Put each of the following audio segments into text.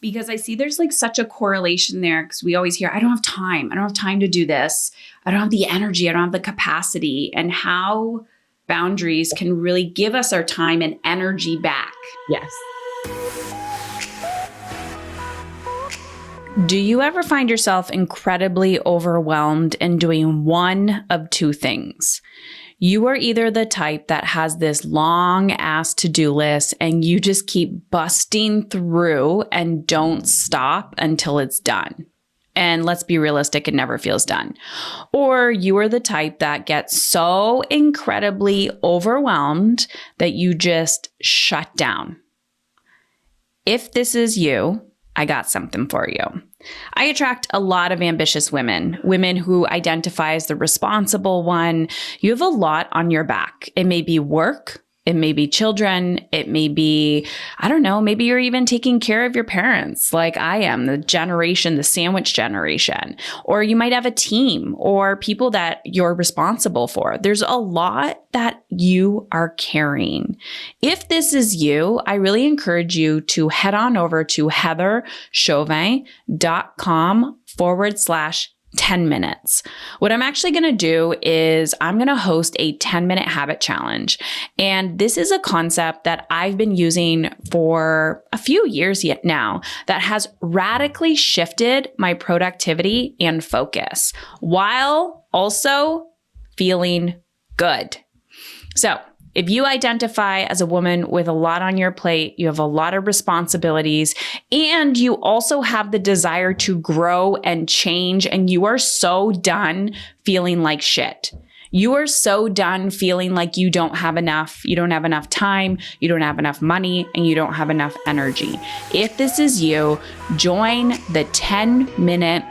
because I see there's like such a correlation there because we always hear, I don't have time. I don't have time to do this. I don't have the energy. I don't have the capacity, and how boundaries can really give us our time and energy back. Yes. Do you ever find yourself incredibly overwhelmed and doing one of two things? You are either the type that has this long ass to-do list and you just keep busting through and don't stop until it's done. And let's be realistic, it never feels done. Or you are the type that gets so incredibly overwhelmed that you just shut down. If this is you, I got something for you. I attract a lot of ambitious women who identify as the responsible one. You have a lot on your back. It may be work. It may be children. It may be, I don't know, maybe you're even taking care of your parents like I am, the sandwich generation. Or you might have a team or people that you're responsible for. There's a lot that you are carrying. If this is you, I really encourage you to head on over to heatherchauvin.com/10 minutes. What I'm actually going to do is I'm going to host a 10-minute habit challenge. And this is a concept that I've been using for a few years yet now that has radically shifted my productivity and focus while also feeling good. So if you identify as a woman with a lot on your plate, you have a lot of responsibilities, and you also have the desire to grow and change, and you are so done feeling like shit. You are so done feeling like you don't have enough time, you don't have enough money, and you don't have enough energy. If this is you, join the 10-minute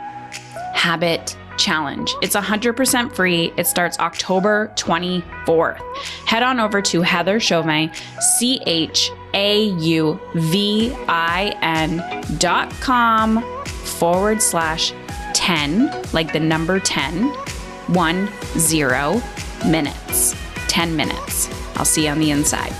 habit challenge. It's 100% free. It starts October 24th. Head on over to Heather Chauvin, CHAUVIN.com/10, like the number 10, 10 minutes, 10 minutes. I'll see you on the inside.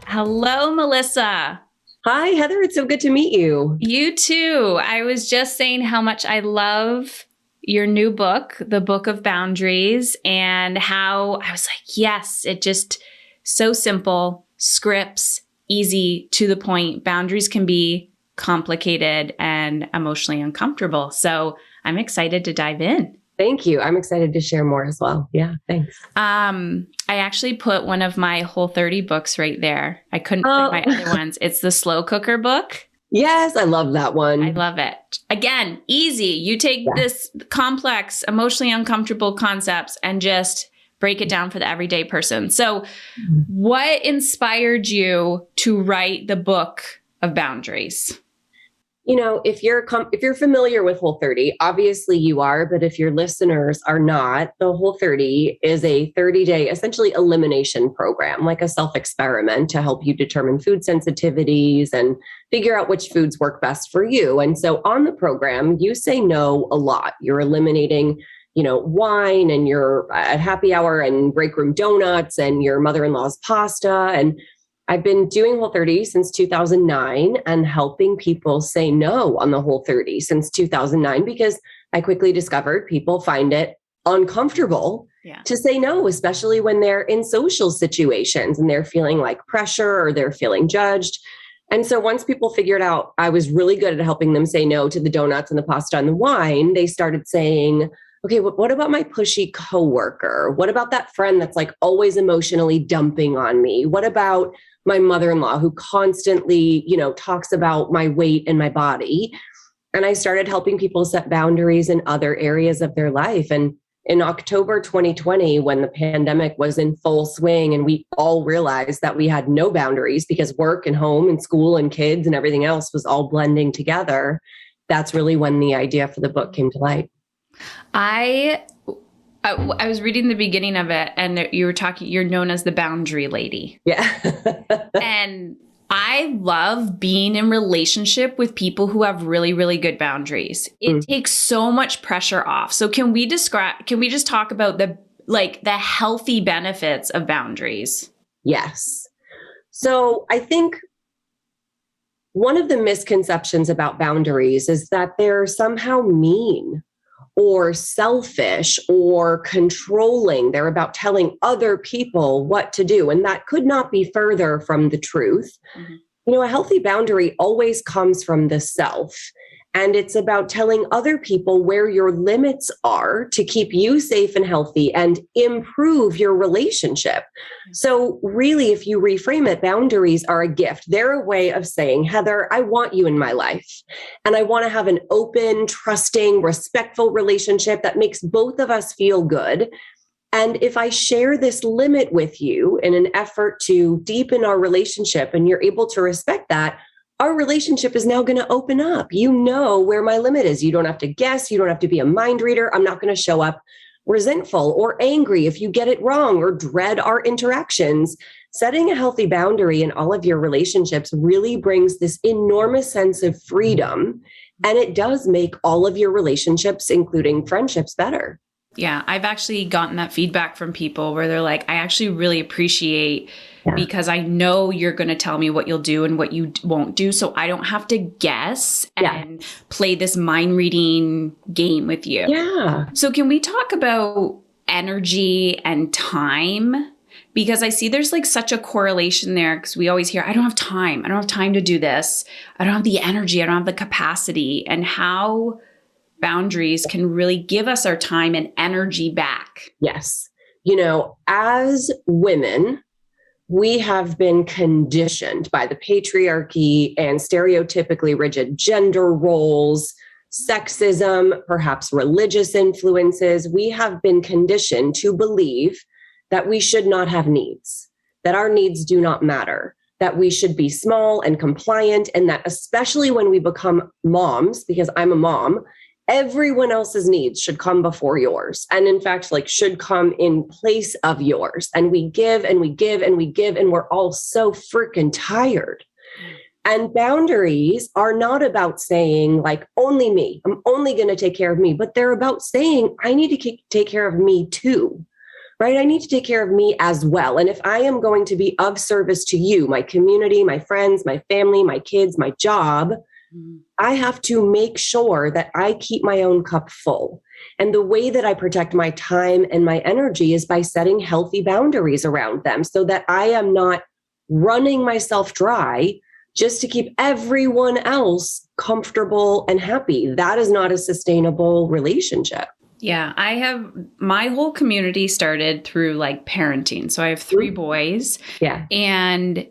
Hello, Melissa. Hi, Heather. It's so good to meet you. You too. I was just saying how much I love your new book, The Book of Boundaries, and how I was like, yes, it just so simple, scripts, easy, to the point. Boundaries can be complicated and emotionally uncomfortable. So I'm excited to dive in. Thank you. I'm excited to share more as well. Yeah, thanks. I actually put one of my Whole30 books right there. I couldn't put my other ones. It's the Slow Cooker book. Yes, I love that one. I love it. Again, easy. You take this complex, emotionally uncomfortable concepts and just break it down for the everyday person. So what inspired you to write the Book of Boundaries? You know, if you're familiar with Whole30, obviously you are, but if your listeners are not, the Whole30 is a 30-day essentially elimination program, like a self-experiment to help you determine food sensitivities and figure out which foods work best for you. And so on the program, you say no a lot. You're eliminating, wine, and you're at happy hour and break room donuts and your mother-in-law's pasta. And I've been doing Whole30 since 2009 and helping people say no on the Whole30 since 2009, because I quickly discovered people find it uncomfortable to say no, especially when they're in social situations and they're feeling like pressure or they're feeling judged. And so once people figured out I was really good at helping them say no to the donuts and the pasta and the wine, they started saying, okay, what about my pushy coworker? What about that friend that's like always emotionally dumping on me? What about my mother-in-law who constantly, talks about my weight and my body? And I started helping people set boundaries in other areas of their life. And in October 2020, when the pandemic was in full swing and we all realized that we had no boundaries because work and home and school and kids and everything else was all blending together, that's really when the idea for the book came to light. I was reading the beginning of it, and you were talking, you're known as the boundary lady. Yeah. And I love being in relationship with people who have really, really good boundaries. It takes so much pressure off. So can we just talk about the healthy benefits of boundaries? Yes. So I think One of the misconceptions about boundaries is that they're somehow mean or selfish or controlling. They're about telling other people what to do. And that could not be further from the truth. Mm-hmm. A healthy boundary always comes from the self. And it's about telling other people where your limits are to keep you safe and healthy and improve your relationship. So, really, if you reframe it, boundaries are a gift. They're a way of saying, Heather, I want you in my life. And I want to have an open, trusting, respectful relationship that makes both of us feel good. And if I share this limit with you in an effort to deepen our relationship and you're able to respect that, our relationship is now going to open up. You know where my limit is. You don't have to guess. You don't have to be a mind reader. I'm not going to show up resentful or angry if you get it wrong or dread our interactions. Setting a healthy boundary in all of your relationships really brings this enormous sense of freedom. And it does make all of your relationships, including friendships, better. Yeah, I've actually gotten that feedback from people where they're like, I actually really appreciate because I know you're going to tell me what you'll do and what you won't do. So I don't have to guess and play this mind reading game with you. Yeah. So can we talk about energy and time? Because I see there's like such a correlation there because we always hear, I don't have time. I don't have time to do this. I don't have the energy. I don't have the capacity. And how boundaries can really give us our time and energy back. Yes. As women, we have been conditioned by the patriarchy and stereotypically rigid gender roles, sexism, perhaps religious influences. We have been conditioned to believe that we should not have needs, that our needs do not matter, that we should be small and compliant, and that especially when we become moms, because I'm a mom, everyone else's needs should come before yours. And in fact, should come in place of yours. And we give and we give and we give, and we're all so freaking tired. And boundaries are not about saying only me, I'm only going to take care of me, but they're about saying, I need to take care of me too, right? I need to take care of me as well. And if I am going to be of service to you, my community, my friends, my family, my kids, my job, I have to make sure that I keep my own cup full. And the way that I protect my time and my energy is by setting healthy boundaries around them so that I am not running myself dry just to keep everyone else comfortable and happy. That is not a sustainable relationship. Yeah, my whole community started through parenting. So I have 3 boys. Yeah. And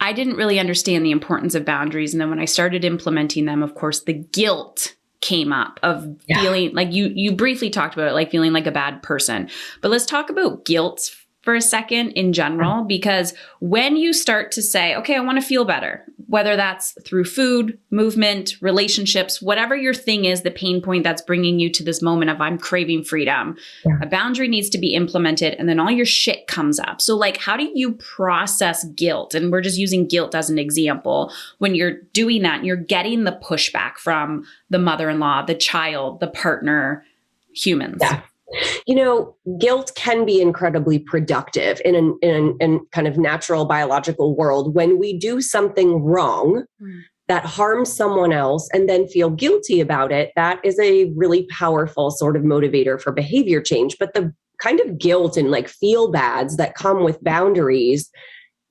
I didn't really understand the importance of boundaries. And then when I started implementing them, of course, the guilt came up of feeling you briefly talked about it, feeling like a bad person. But let's talk about guilt for a second in general, because when you start to say, okay, I want to feel better, whether that's through food, movement, relationships, whatever your thing is, the pain point that's bringing you to this moment of I'm craving freedom, a boundary needs to be implemented, and then all your shit comes up. So how do you process guilt? And we're just using guilt as an example. When you're doing that and you're getting the pushback from the mother-in-law, the child, the partner, humans. Yeah. Guilt can be incredibly productive in an kind of natural biological world. When we do something wrong that harms someone else and then feel guilty about it, that is a really powerful sort of motivator for behavior change. But the kind of guilt and feel bads that come with boundaries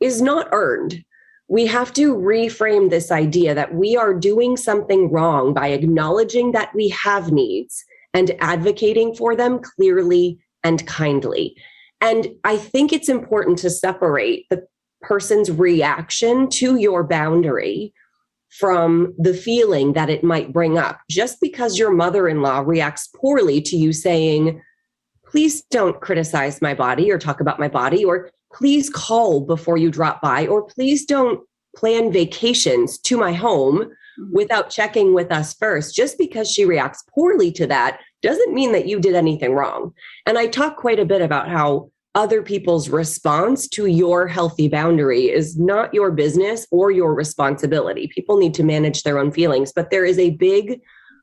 is not earned. We have to reframe this idea that we are doing something wrong by acknowledging that we have needs and advocating for them clearly and kindly. And I think it's important to separate the person's reaction to your boundary from the feeling that it might bring up. Just because your mother-in-law reacts poorly to you saying, please don't criticize my body or talk about my body, or please call before you drop by, or please don't plan vacations to my home without checking with us first. Just because she reacts poorly to that doesn't mean that you did anything wrong. And I talk quite a bit about how other people's response to your healthy boundary is not your business or your responsibility. People need to manage their own feelings, but there is a big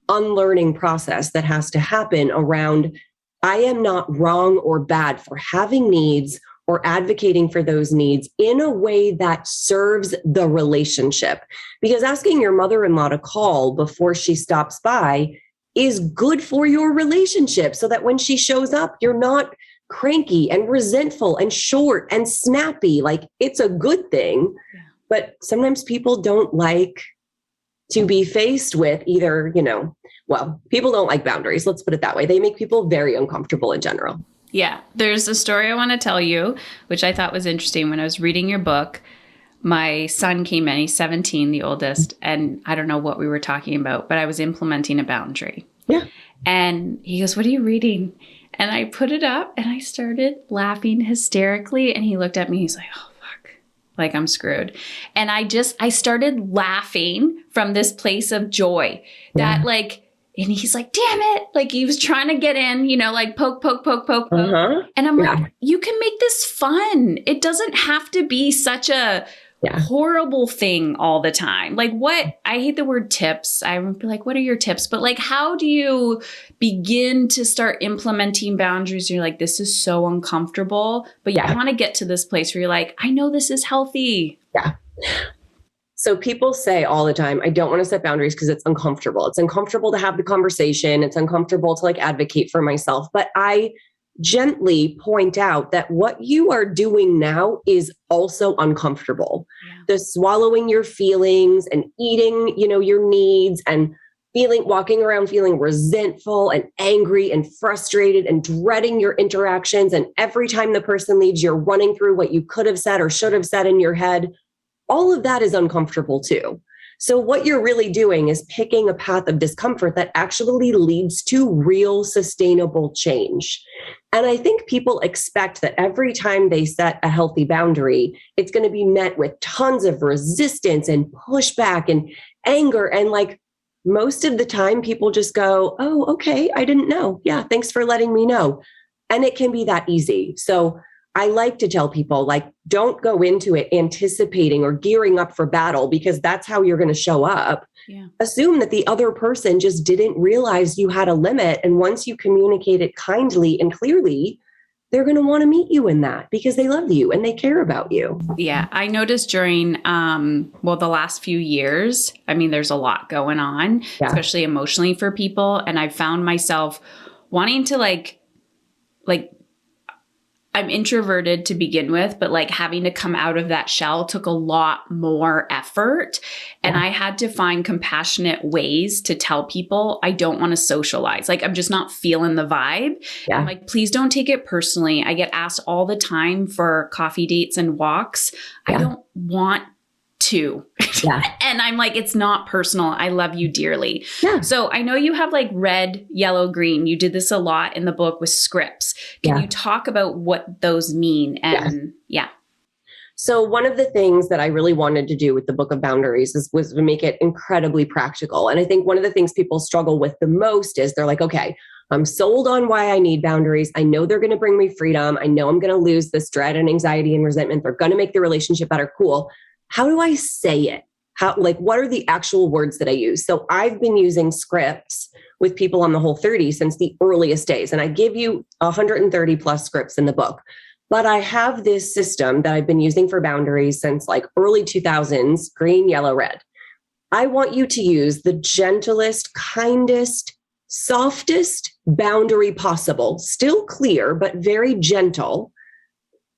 unlearning process that has to happen around, I am not wrong or bad for having needs or advocating for those needs in a way that serves the relationship. Because asking your mother-in-law to call before she stops by is good for your relationship, so that when she shows up, you're not cranky and resentful and short and snappy. Like, it's a good thing. Yeah. But sometimes people don't like to be faced with either, well, people don't like boundaries. Let's put it that way. They make people very uncomfortable in general. Yeah. There's a story I want to tell you, which I thought was interesting. When I was reading your book, my son came in, he's 17, the oldest, and I don't know what we were talking about, but I was implementing a boundary. Yeah. And he goes, "What are you reading?" And I put it up and I started laughing hysterically. And he looked at me, he's like, "Oh, fuck, like I'm screwed." And I started laughing from this place of joy that and he's like, "Damn it." Like, he was trying to get in, like poke. Uh-huh. And I'm like, you can make this fun. It doesn't have to be such a horrible thing all the time. Like, I hate the word tips. I would be like, what are your tips? But like, how do you begin to start implementing boundaries? You're like, this is so uncomfortable, but you want to get to this place where you're like, I know this is healthy. Yeah. So people say all the time, I don't want to set boundaries because it's uncomfortable. It's uncomfortable to have the conversation. It's uncomfortable to advocate for myself. But I gently point out that what you are doing now is also uncomfortable. Yeah. The swallowing your feelings and eating, your needs, and walking around feeling resentful and angry and frustrated and dreading your interactions. And every time the person leaves, you're running through what you could have said or should have said in your head. All of that is uncomfortable too. So what you're really doing is picking a path of discomfort that actually leads to real sustainable change. And I think people expect that every time they set a healthy boundary, it's going to be met with tons of resistance and pushback and anger. And most of the time, people just go, "Oh, okay, I didn't know. Yeah, thanks for letting me know." And it can be that easy. So I like to tell people, don't go into it anticipating or gearing up for battle, because that's how you're going to show up. Yeah. Assume that the other person just didn't realize you had a limit. And once you communicate it kindly and clearly, they're going to want to meet you in that because they love you and they care about you. Yeah. I noticed during, the last few years, there's a lot going on, especially emotionally for people. And I found myself wanting to I'm introverted to begin with, but having to come out of that shell took a lot more effort. And I had to find compassionate ways to tell people I don't want to socialize. I'm just not feeling the vibe. Yeah. I'm like, please don't take it personally. I get asked all the time for coffee dates and walks. I don't want to. Yeah. And I'm like, it's not personal. I love you dearly. Yeah. So I know you have red, yellow, green. You did this a lot in the book with scripts. Can you talk about what those mean? And So one of the things that I really wanted to do with the Book of Boundaries was to make it incredibly practical. And I think one of the things people struggle with the most is they're like, okay, I'm sold on why I need boundaries. I know they're going to bring me freedom. I know I'm going to lose this dread and anxiety and resentment. They're going to make the relationship better. Cool. How do I say it? What are the actual words that I use? So I've been using scripts with people on the Whole30 since the earliest days. And I give you 130 plus scripts in the book. But I have this system that I've been using for boundaries since early 2000s, green, yellow, red. I want you to use the gentlest, kindest, softest boundary possible, still clear, but very gentle,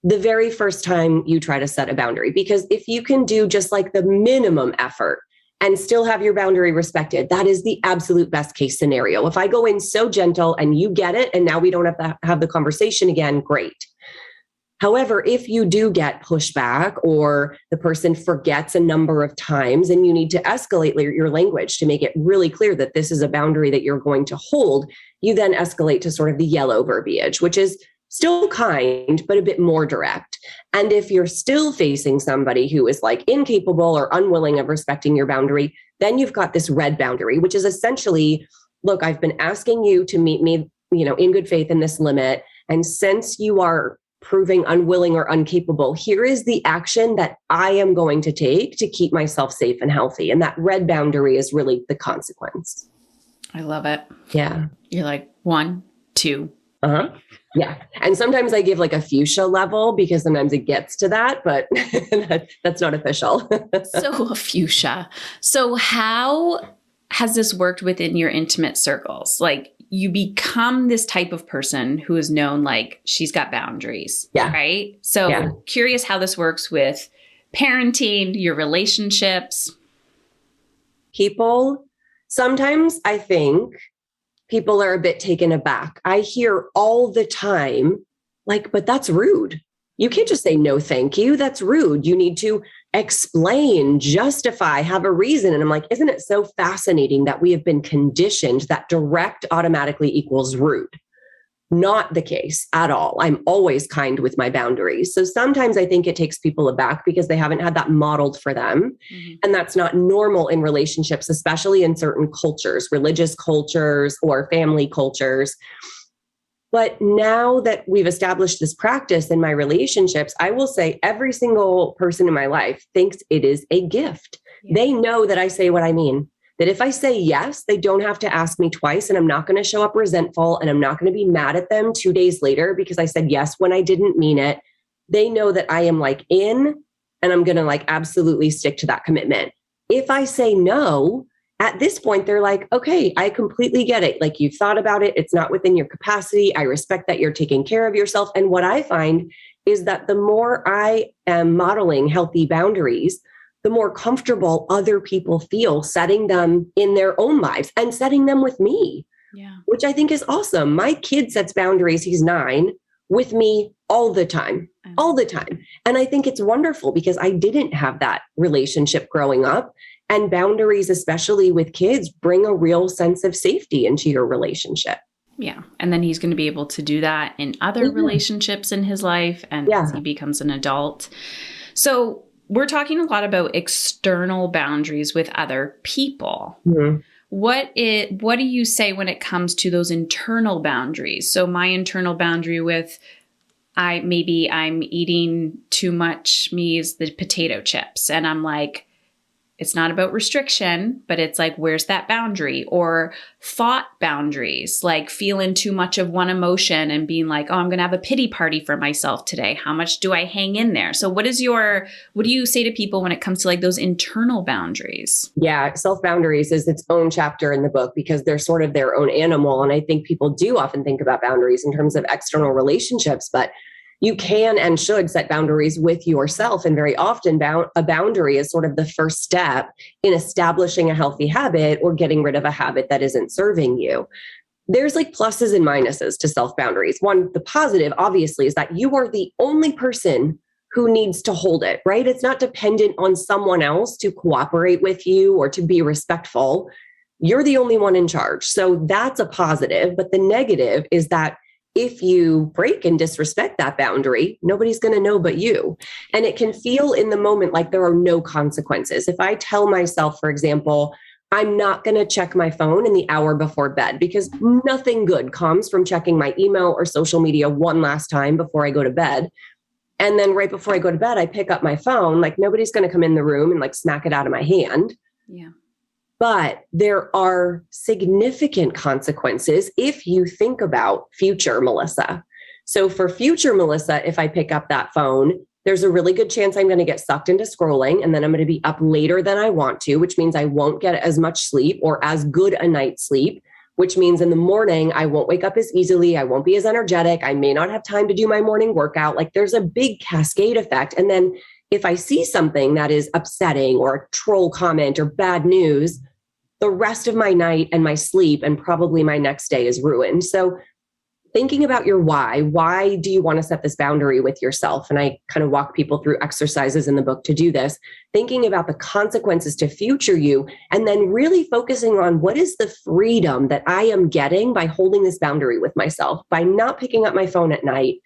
the very first time you try to set a boundary. Because if you can do just the minimum effort and still have your boundary respected, that is the absolute best case scenario. If I go in so gentle and you get it, and now we don't have to have the conversation again, great. However, if you do get pushback or the person forgets a number of times and you need to escalate your language to make it really clear that this is a boundary that you're going to hold, you then escalate to sort of the yellow verbiage, which is still kind, but a bit more direct. And if you're still facing somebody who is incapable or unwilling of respecting your boundary, then you've got this red boundary, which is essentially, look, I've been asking you to meet me, in good faith in this limit. And since you are proving unwilling or incapable, here is the action that I am going to take to keep myself safe and healthy. And that red boundary is really the consequence. I love it. Yeah. You're like 1, 2, Uh-huh. Yeah. And sometimes I give like a fuchsia level because sometimes it gets to that, but that's not official. So fuchsia. So how has this worked within your intimate circles? Like you become this type of person who is known like she's got boundaries, Yeah. right? So Yeah. curious how this works with parenting, your relationships. People, sometimes I think people are a bit taken aback. I hear all the time, like, but that's rude. You can't just say no, thank you. That's rude. You need to explain, justify, have a reason. And I'm like, isn't it so fascinating that we have been conditioned that direct automatically equals rude? Not the case at all. I'm always kind with my boundaries. So sometimes I think it takes people aback because they haven't had that modeled for them. Mm-hmm. And that's not normal in relationships, especially in certain cultures, religious cultures or family cultures. But now that we've established this practice in my relationships, I will say every single person in my life thinks it is a gift. Yeah. They know that I say what I mean. That if I say yes, they don't have to ask me twice, and I'm not going to show up resentful, and I'm not going to be mad at them 2 days later because I said yes when I didn't mean it. They know that I am like in, and I'm going to like absolutely stick to that commitment. If I say no, at this point, they're like, okay, I completely get it. Like you've thought about it. It's not within your capacity. I respect that you're taking care of yourself. And what I find is that the more I am modeling healthy boundaries, the more comfortable other people feel setting them in their own lives and setting them with me, which I think is awesome. My kid sets boundaries. He's 9 with me all the time. And I think it's wonderful because I didn't have that relationship growing up. And boundaries, especially with kids, bring a real sense of safety into your relationship. Yeah. And then he's going to be able to do that in other relationships in his life and as he becomes an adult. So we're talking a lot about external boundaries with other people. Mm-hmm. What do you say when it comes to those internal boundaries? So my internal boundary with I'm eating too much the potato chips, and I'm like, it's not about restriction, but it's like, where's that boundary? Or thought boundaries, like feeling too much of one emotion and being like, oh, I'm going to have a pity party for myself today. How much do I hang in there? So what do you say to people when it comes to like those internal boundaries? Yeah, self-boundaries is its own chapter in the book because they're sort of their own animal. And I think people do often think about boundaries in terms of external relationships, but you can and should set boundaries with yourself. And very often a boundary is sort of the first step in establishing a healthy habit or getting rid of a habit that isn't serving you. There's like pluses and minuses to self-boundaries. One, the positive, obviously, is that you are the only person who needs to hold it, right? It's not dependent on someone else to cooperate with you or to be respectful. You're the only one in charge. So that's a positive. But the negative is that if you break and disrespect that boundary, nobody's going to know but you. And it can feel in the moment like there are no consequences. If I tell myself, for example, I'm not going to check my phone in the hour before bed because nothing good comes from checking my email or social media one last time before I go to bed. And then right before I go to bed, I pick up my phone, like nobody's going to come in the room and like smack it out of my hand. Yeah. But there are significant consequences if you think about future Melissa. So for future Melissa, if I pick up that phone, there's a really good chance I'm going to get sucked into scrolling, and then I'm going to be up later than I want to, which means I won't get as much sleep or as good a night's sleep, which means in the morning, I won't wake up as easily. I won't be as energetic. I may not have time to do my morning workout. Like there's a big cascade effect. And then if I see something that is upsetting or a troll comment or bad news, the rest of my night and my sleep and probably my next day is ruined. So thinking about your why do you want to set this boundary with yourself? And I kind of walk people through exercises in the book to do this, thinking about the consequences to future you, and then really focusing on what is the freedom that I am getting by holding this boundary with myself, by not picking up my phone at night.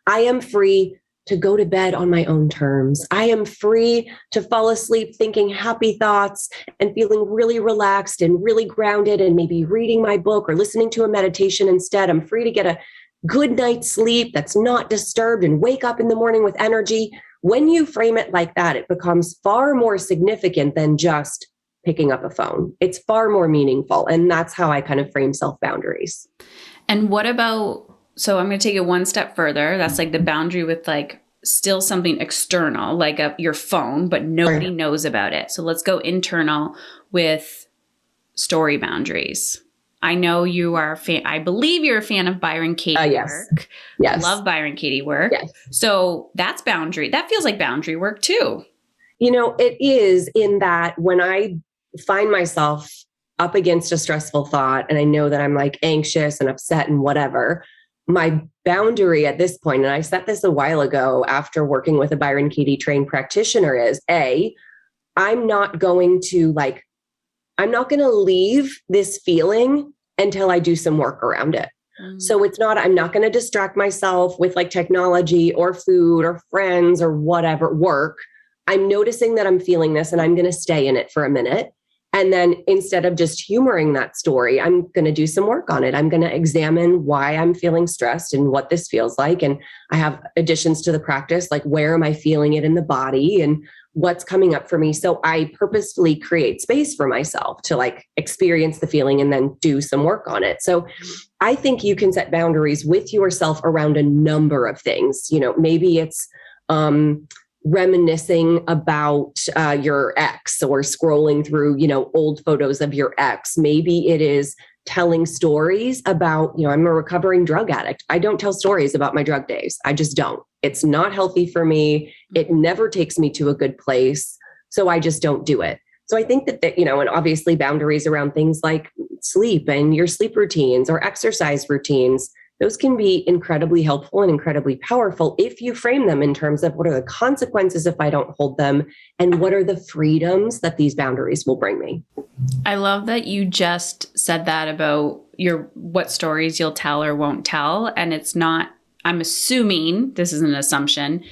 I am free to go to bed on my own terms. I am free to fall asleep thinking happy thoughts and feeling really relaxed and really grounded and maybe reading my book or listening to a meditation instead. I'm free to get a good night's sleep that's not disturbed and wake up in the morning with energy. When you frame it like that, it becomes far more significant than just picking up a phone. It's far more meaningful. And that's how I kind of frame self-boundaries. And what about So I'm going to take it one step further. That's like the boundary with like still something external, like your phone, but nobody knows about it. So let's go internal with story boundaries. I know you are a fan. I believe you're a fan of Byron Katie work. Yes. I love Byron Katie work. Yes. So that's boundary. That feels like boundary work too. You know, it is, in that when I find myself up against a stressful thought and I know that I'm like anxious and upset and whatever, my boundary at this point, and I set this a while ago after working with a Byron Katie trained practitioner, is I'm not going to leave this feeling until I do some work around it. So I'm not going to distract myself with like technology or food or friends or whatever work. I'm noticing that I'm feeling this and I'm going to stay in it for a minute. And then instead of just humoring that story, I'm going to do some work on it. I'm going to examine why I'm feeling stressed and what this feels like. And I have additions to the practice, like where am I feeling it in the body and what's coming up for me. So I purposefully create space for myself to like experience the feeling and then do some work on it. So I think you can set boundaries with yourself around a number of things. You know, maybe it's reminiscing about your ex, or scrolling through, old photos of your ex. Maybe it is telling stories about, I'm a recovering drug addict. I don't tell stories about my drug days. I just don't. It's not healthy for me. It never takes me to a good place. So I just don't do it. So I think that, and obviously boundaries around things like sleep and your sleep routines or exercise routines, those can be incredibly helpful and incredibly powerful if you frame them in terms of what are the consequences if I don't hold them, and what are the freedoms that these boundaries will bring me. I love that you just said that about what stories you'll tell or won't tell. And it's not, I'm assuming, this is an assumption,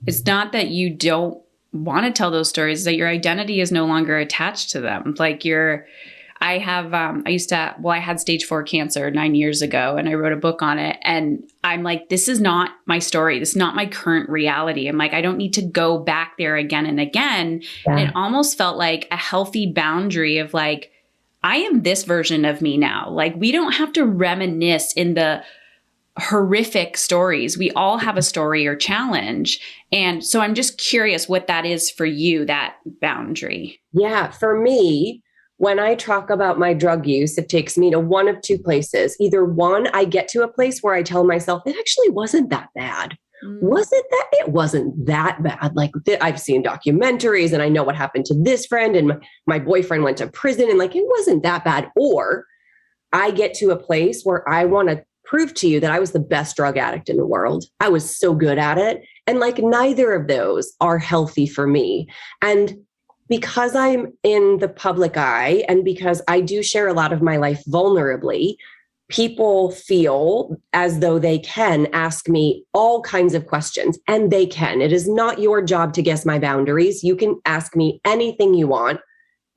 it's not that you don't want to tell those stories, that your identity is no longer attached to them. Like I had stage 4 cancer 9 years ago, and I wrote a book on it. And I'm like, this is not my story. This is not my current reality. I'm like, I don't need to go back there again and again. Yeah. And it almost felt like a healthy boundary of like, I am this version of me now. Like, we don't have to reminisce in the horrific stories. We all have a story or challenge. And so I'm just curious what that is for you, that boundary. Yeah, for me, when I talk about my drug use, it takes me to one of two places. Either one, I get to a place where I tell myself, it actually wasn't that bad. It wasn't that bad. Like I've seen documentaries and I know what happened to this friend, and my boyfriend went to prison, and like, it wasn't that bad. Or I get to a place where I want to prove to you that I was the best drug addict in the world. I was so good at it. And like, neither of those are healthy for me. And because I'm in the public eye, and because I do share a lot of my life vulnerably, people feel as though they can ask me all kinds of questions, and they can. It is not your job to guess my boundaries. You can ask me anything you want.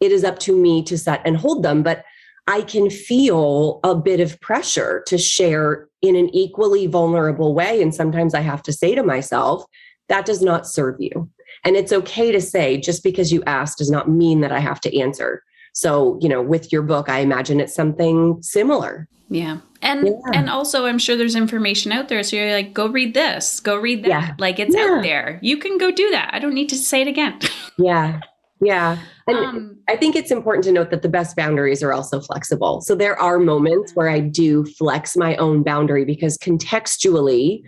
It is up to me to set and hold them, but I can feel a bit of pressure to share in an equally vulnerable way. And sometimes I have to say to myself, that does not serve you. And it's okay to say, just because you asked does not mean that I have to answer. So, with your book, I imagine it's something similar. Yeah. And also I'm sure there's information out there. So you're like, go read this, go read that. Yeah. Like it's out there. You can go do that. I don't need to say it again. Yeah. Yeah. And I think it's important to note that the best boundaries are also flexible. So there are moments where I do flex my own boundary because contextually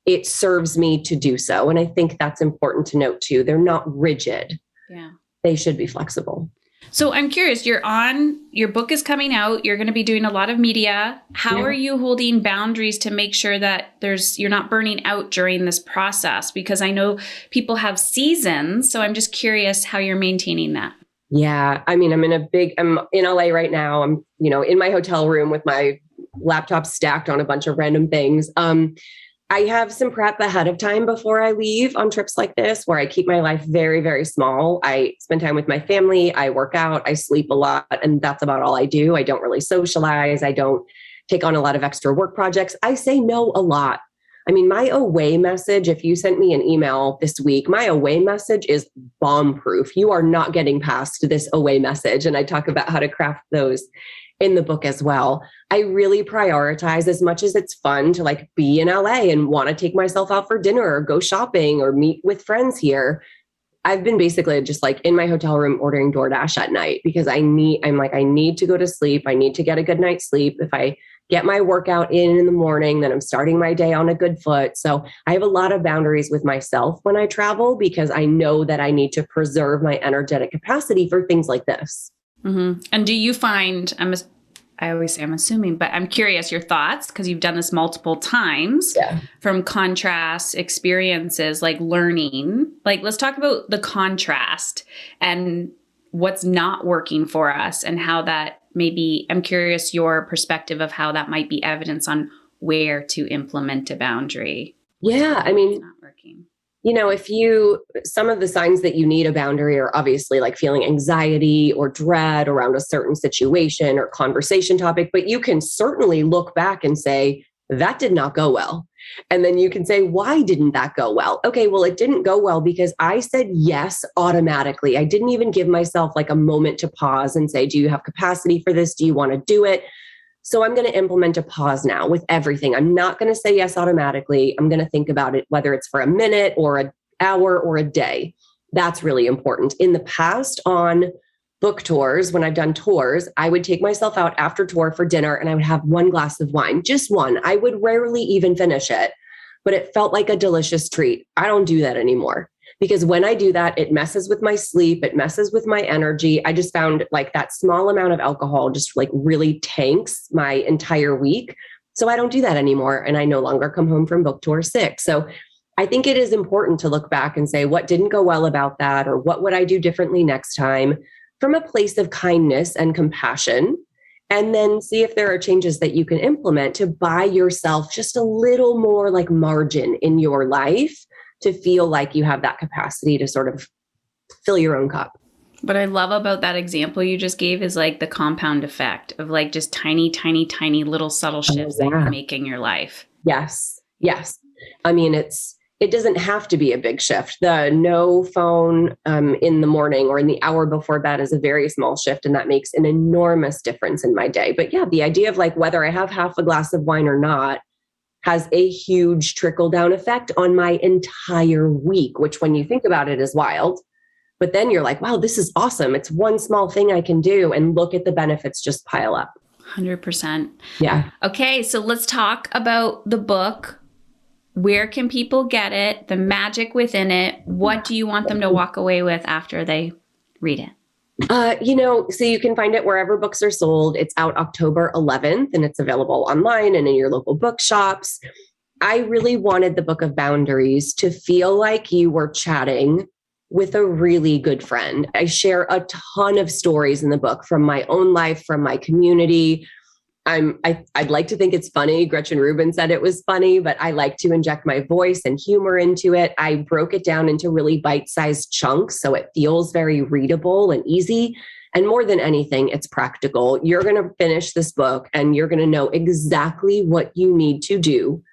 it serves me to do so. And I think that's important to note too. They're not rigid. Yeah. They should be flexible. So I'm curious, your book is coming out. You're going to be doing a lot of media. How are you holding boundaries to make sure that you're not burning out during this process? Because I know people have seasons. So I'm just curious how you're maintaining that. Yeah. I mean, I'm in LA right now. I'm, in my hotel room with my laptop stacked on a bunch of random things. I have some prep ahead of time before I leave on trips like this, where I keep my life very, very small. I spend time with my family. I work out. I sleep a lot. And that's about all I do. I don't really socialize. I don't take on a lot of extra work projects. I say no a lot. I mean, my away message, if you sent me an email this week, my away message is bomb proof. You are not getting past this away message. And I talk about how to craft those in the book as well. I really prioritize, as much as it's fun to like be in LA and want to take myself out for dinner or go shopping or meet with friends here. I've been basically just like in my hotel room ordering DoorDash at night because I need to go to sleep. I need to get a good night's sleep. If I get my workout in the morning, then I'm starting my day on a good foot. So I have a lot of boundaries with myself when I travel because I know that I need to preserve my energetic capacity for things like this. Mm-hmm. And do you find, I always say I'm assuming, but I'm curious your thoughts because you've done this multiple times from contrast experiences, like learning. Like, let's talk about the contrast and what's not working for us and how that maybe, I'm curious your perspective of how that might be evidence on where to implement a boundary. Yeah. I mean, it's not working. Some of the signs that you need a boundary are obviously like feeling anxiety or dread around a certain situation or conversation topic, but you can certainly look back and say, that did not go well. And then you can say, why didn't that go well? Okay, well, it didn't go well because I said yes automatically. I didn't even give myself like a moment to pause and say, do you have capacity for this? Do you want to do it? So I'm going to implement a pause now with everything. I'm not going to say yes automatically. I'm going to think about it, whether it's for a minute or an hour or a day. That's really important. In the past, on book tours, when I've done tours, I would take myself out after tour for dinner and I would have one glass of wine, just one. I would rarely even finish it, but it felt like a delicious treat. I don't do that anymore. Because when I do that, it messes with my sleep. It messes with my energy. I just found like that small amount of alcohol just like really tanks my entire week. So I don't do that anymore. And I no longer come home from book tour sick. So I think it is important to look back and say, what didn't go well about that? Or what would I do differently next time, from a place of kindness and compassion? And then see if there are changes that you can implement to buy yourself just a little more like margin in your life, to feel like you have that capacity to sort of fill your own cup. What I love about that example you just gave is like the compound effect of like just tiny, tiny, tiny little subtle shifts that you make in your life. Yes. Yes. I mean, it doesn't have to be a big shift. The no phone in the morning or in the hour before bed is a very small shift, and that makes an enormous difference in my day. But yeah, the idea of like whether I have half a glass of wine or not has a huge trickle down effect on my entire week, which when you think about it is wild. But then you're like, wow, this is awesome. It's one small thing I can do. And look at the benefits just pile up. 100%. Yeah. Okay. So let's talk about the book. Where can people get it? The magic within it. What do you want them to walk away with after they read it? So you can find it wherever books are sold. It's out October 11th and it's available online and in your local bookshops. I really wanted the Book of Boundaries to feel like you were chatting with a really good friend. I share a ton of stories in the book from my own life, from my community. I'd like to think it's funny. Gretchen Rubin said it was funny, but I like to inject my voice and humor into it. I broke it down into really bite-sized chunks so it feels very readable and easy. And more than anything, it's practical. You're going to finish this book and you're going to know exactly what you need to do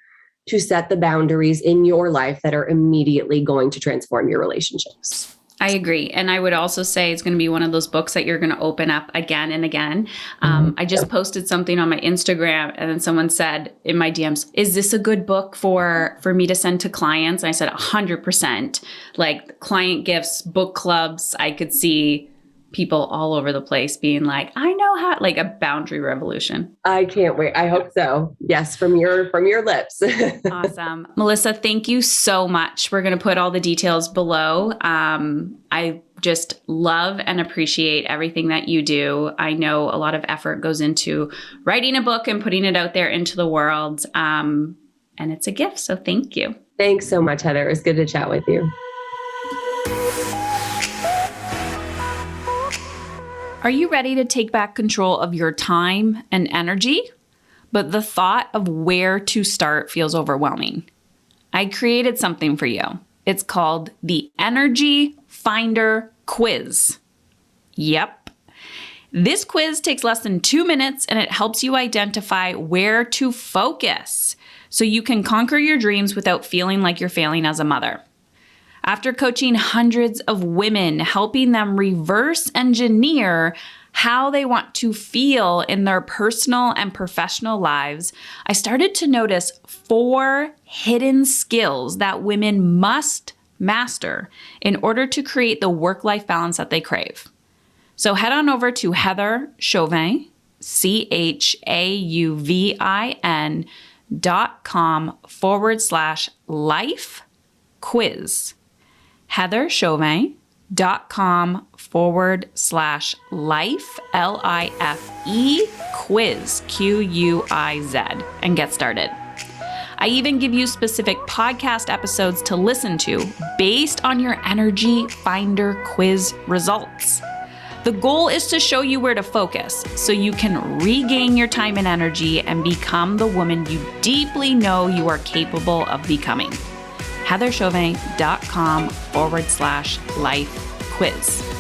to set the boundaries in your life that are immediately going to transform your relationships. I agree. And I would also say it's going to be one of those books that you're going to open up again and again. I just posted something on my Instagram and then someone said in my DMs, is this a good book for me to send to clients? And I said 100%. Like client gifts, book clubs, I could see people all over the place being like, I know how, like a boundary revolution. I can't wait. I hope so. Yes, from your lips. Awesome. Melissa, thank you so much. We're going to put all the details below. I just love and appreciate everything that you do. I know a lot of effort goes into writing a book and putting it out there into the world. And it's a gift. So thank you. Thanks so much, Heather. It was good to chat with you. Are you ready to take back control of your time and energy? But the thought of where to start feels overwhelming. I created something for you. It's called the Energy Finder Quiz. Yep. This quiz takes less than 2 minutes and it helps you identify where to focus so you can conquer your dreams without feeling like you're failing as a mother. After coaching hundreds of women, helping them reverse engineer how they want to feel in their personal and professional lives, I started to notice 4 hidden skills that women must master in order to create the work-life balance that they crave. So head on over to Heather Chauvin, CHAUVIN.com/life quiz. heatherchauvin.com/life, LIFE quiz, QUIZ, and get started. I even give you specific podcast episodes to listen to based on your Energy Finder quiz results. The goal is to show you where to focus so you can regain your time and energy and become the woman you deeply know you are capable of becoming. heatherchauvin.com/life quiz.